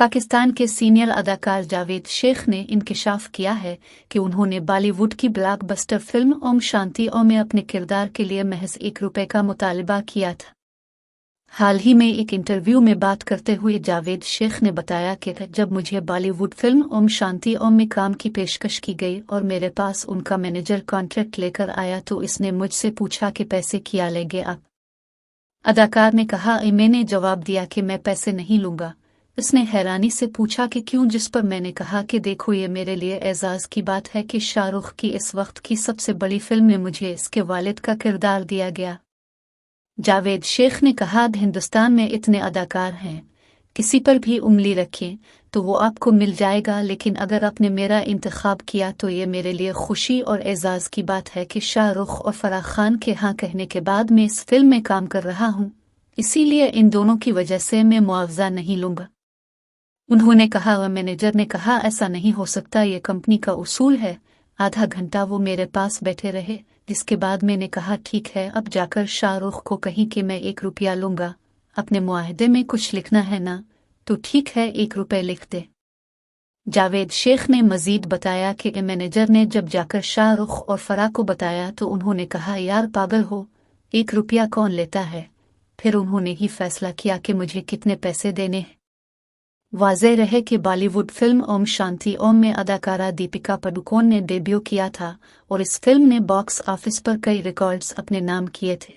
पाकिस्तान के सीनियर अदाकार जावेद शेख ने इंकशाफ किया है कि उन्होंने बॉलीवुड की ब्लॉकबस्टर फिल्म ओम शांति ओम में अपने किरदार के लिए महज ₹1 का मुतालबा किया था। हाल ही में एक इंटरव्यू में बात करते हुए जावेद शेख ने बताया कि जब मुझे बॉलीवुड फिल्म ओम शांति ओम में काम की पेशकश की गई और मेरे पास उनका मैनेजर कॉन्ट्रैक्ट लेकर आया तो इसने मुझसे पूछा कि पैसे क्या लेंगे आप। अदाकार ने कहा, मैंने जवाब दिया कि मैं पैसे नहीं लूंगा। उसने हैरानी से पूछा कि क्यों, जिस पर मैंने कहा कि देखो, ये मेरे लिए एजाज की बात है कि शाहरुख की इस वक्त की सबसे बड़ी फिल्म में मुझे इसके वालिद का किरदार दिया गया। जावेद शेख ने कहा, हिंदुस्तान में इतने अदाकार हैं, किसी पर भी उंगली रखें तो वो आपको मिल जाएगा, लेकिन अगर आपने मेरा इंतखाब किया तो ये मेरे लिए खुशी और एजाज की बात है कि शाहरुख और फराह खान के हाँ कहने के बाद मैं इस फिल्म में काम कर रहा हूँ, इसीलिए इन दोनों की वजह से मैं मुआवजा नहीं लूंगा। उन्होंने कहा, मैनेजर ने कहा, ऐसा नहीं हो सकता, ये कंपनी का उसूल है। आधा घंटा वो मेरे पास बैठे रहे, जिसके बाद मैंने कहा, ठीक है, अब जाकर शाहरुख को कहीं कि मैं ₹1 लूंगा, अपने मुआहदे में कुछ लिखना है ना, तो ठीक है, ₹1 लिख दे। जावेद शेख ने मजीद बताया कि मैनेजर ने जब जाकर शाहरुख और फराह को बताया तो उन्होंने कहा, यार पागल हो, ₹1 कौन लेता है। फिर उन्होंने ही फैसला किया कि मुझे कितने पैसे देने हैं। वाज़ेह रहे कि बॉलीवुड फिल्म ओम शांति ओम में अदाकारा दीपिका पादुकोण ने डेब्यू किया था और इस फिल्म ने बॉक्स ऑफिस पर कई रिकॉर्ड्स अपने नाम किए थे।